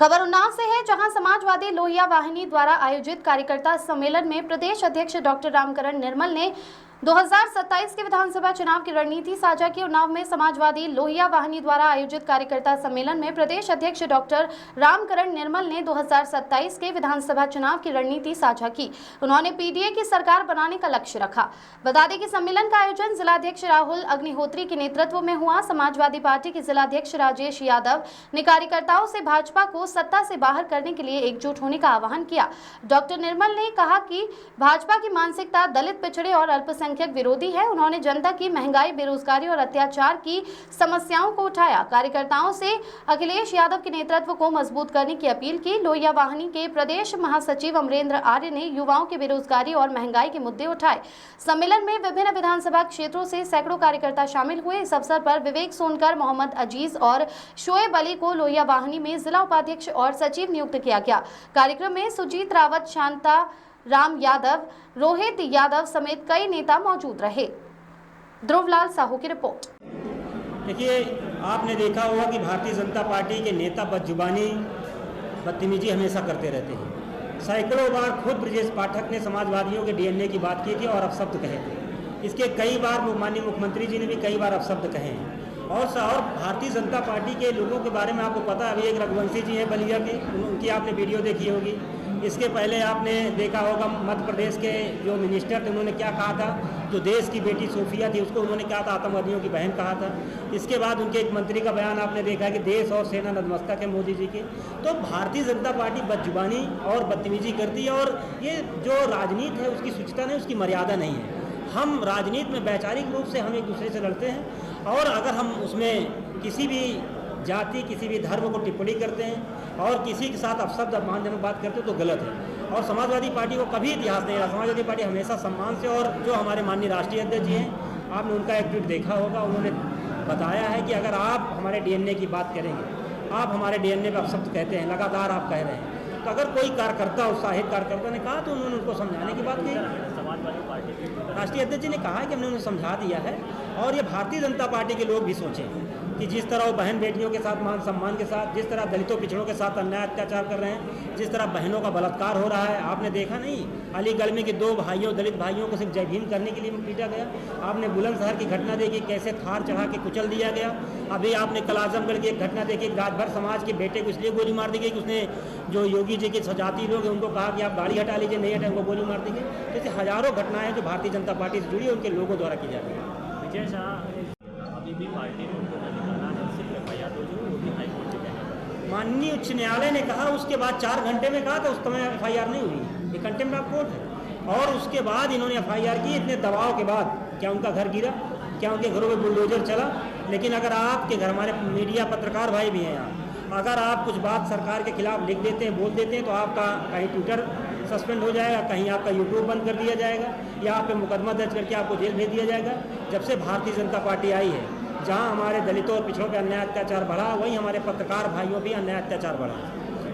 खबर उन्नाव से है, जहां समाजवादी लोहिया वाहिनी द्वारा आयोजित कार्यकर्ता सम्मेलन में प्रदेश अध्यक्ष डॉक्टर रामकरण निर्मल ने 2027 के विधानसभा चुनाव की रणनीति साझा की। उन्नाव में समाजवादी लोहिया वाहिनी द्वारा आयोजित कार्यकर्ता सम्मेलन में प्रदेश अध्यक्ष डॉक्टर रामकरण निर्मल ने 2027 के विधानसभा चुनाव की रणनीति साझा की। उन्होंने पीडीए की सरकार बनाने का लक्ष्य रखा। बता दें कि सम्मेलन का आयोजन जिलाध्यक्ष राहुल अग्निहोत्री के नेतृत्व में हुआ। समाजवादी पार्टी के जिलाध्यक्ष राजेश यादव ने कार्यकर्ताओं से भाजपा को सत्ता से बाहर करने के लिए एकजुट होने का आह्वान किया। डॉक्टर निर्मल ने कहा कि भाजपा की मानसिकता दलित, पिछड़े और अल्पसंख्यक विरोधी है। उन्होंने जनता की महंगाई, बेरोजगारी और अत्याचार की समस्याओं को उठाया। कार्यकर्ताओं से अखिलेश यादव के नेतृत्व को मजबूत करने की अपील की। लोहिया वाहिनी के प्रदेश महासचिव अमरेंद्र आर्य ने युवाओं की बेरोजगारी और महंगाई के मुद्दे उठाए। सम्मेलन में विभिन्न विधानसभा क्षेत्रों से सैकड़ों कार्यकर्ता शामिल हुए। इस अवसर पर विवेक सोनकर, मोहम्मद अजीज और शोएब अली को लोहिया वाहिनी में जिला उपाध्यक्ष और सचिव नियुक्त किया गया। कार्यक्रम में सुजीत रावत, शांता राम यादव, रोहित यादव समेत कई नेता मौजूद रहे। ध्रुवलाल साहू की रिपोर्ट। देखिए, आपने देखा होगा कि भारतीय जनता पार्टी के नेता बदजुबानी, बदतमीजी हमेशा करते रहते हैं। सैकड़ों बार खुद ब्रजेश पाठक ने समाजवादियों के डीएनए की बात की थी और अपशब्द कहे थे। इसके कई बार माननीय मुख्यमंत्री जी ने भी कई बार अपशब्द कहे हैं। और भारतीय जनता पार्टी के लोगों के बारे में आपको पता है, अभी एक रघुवंशी जी हैं बलिया के, उनकी आपने वीडियो देखी होगी। इसके पहले आपने देखा होगा मध्य प्रदेश के जो मिनिस्टर थे, उन्होंने क्या कहा था, जो देश की बेटी सोफिया थी उसको उन्होंने कहा था आतंकवादियों की बहन कहा था। इसके बाद उनके एक मंत्री का बयान आपने देखा कि देश और सेना नतमस्तक है मोदी जी के। तो भारतीय जनता पार्टी बदजुबानी और बदतमीजी करती है और ये जो राजनीति है उसकी शुचिता नहीं, उसकी मर्यादा नहीं है। हम राजनीति में वैचारिक रूप से हम एक दूसरे से लड़ते हैं और अगर हम उसमें किसी भी जाति, किसी भी धर्म को टिप्पणी करते हैं और किसी के साथ अपशब्द अपमानजनक बात करते हैं तो गलत है। और समाजवादी पार्टी को कभी इतिहास नहीं रहा। समाजवादी पार्टी हमेशा सम्मान से, और जो हमारे माननीय राष्ट्रीय अध्यक्ष जी हैं, आपने उनका एक ट्वीट देखा होगा, उन्होंने बताया है कि अगर आप हमारे डीएनए की बात करेंगे, आप हमारे डीएनए पर अपशब्द कहते हैं, लगातार आप कह रहे हैं, तो अगर कोई कार्यकर्ता, उत्साहित कार्यकर्ता ने कहा तो उन्होंने उनको समझाने की बात कही। समाजवादी पार्टी राष्ट्रीय अध्यक्ष जी ने कहा कि हमने उन्हें समझा दिया है। और ये भारतीय जनता पार्टी के लोग भी सोचें कि जिस तरह वो बहन बेटियों के साथ मान सम्मान के साथ, जिस तरह दलितों पिछड़ों के साथ अन्याय अत्याचार कर रहे हैं, जिस तरह बहनों का बलात्कार हो रहा है। आपने देखा नहीं, अलीगढ़ में कि 2 भाइयों, दलित भाइयों को सिर्फ जय भीम करने के लिए पीटा गया। आपने बुलंदशहर की घटना देखी, कैसे थार चढ़ा के कुचल दिया गया। अभी आपने कल आजमगढ़ की एक घटना देखी, राजभर समाज के बेटे को इसलिए गोली मार दी गई कि उसने जो योगी जी के जाति लोग हैं उनको कहा कि आप गाड़ी हटा लीजिए, नहीं हटाए उनको गोली मार दी गई। जैसे हजारों घटनाएं जो भारतीय जनता पार्टी से जुड़ी है उनके लोगों द्वारा की जाती है। विजय शाह अभी भी पार्टी में उनको निकालना है, सिर्फ एफआईआर हो जो वो भी हाईकोर्ट से माननीय उच्च न्यायालय ने कहा, उसके बाद 4 घंटे में कहा था, उस समय एफआईआर नहीं हुई। ये कंटेम्प्ट ऑफ कोर्ट है। और उसके बाद इन्होंने एफआईआर की। इतने दबाव के बाद क्या उनका घर गिरा, क्या उनके घरों में बुलडोजर चला? लेकिन अगर आपके घर, हमारे मीडिया पत्रकार भाई भी हैं यहाँ, अगर आप कुछ बात सरकार के खिलाफ लिख देते हैं, बोल देते हैं, तो आपका कहीं ट्विटर सस्पेंड हो जाएगा, कहीं आपका यूट्यूब बंद कर दिया जाएगा, या आप पे मुकदमा दर्ज करके आपको जेल भेज दिया जाएगा। जब से भारतीय जनता पार्टी आई है, जहां हमारे दलितों और पिछड़ों पे अन्याय अत्याचार बढ़ा, वहीं हमारे पत्रकार भाइयों भी अन्याय अत्याचार बढ़ा।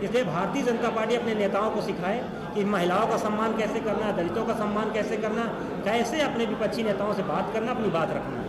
इसलिए भारतीय जनता पार्टी अपने नेताओं को सिखाए कि महिलाओं का सम्मान कैसे करना, दलितों का सम्मान कैसे करना, कैसे अपने विपक्षी नेताओं से बात करना, अपनी बात रखना।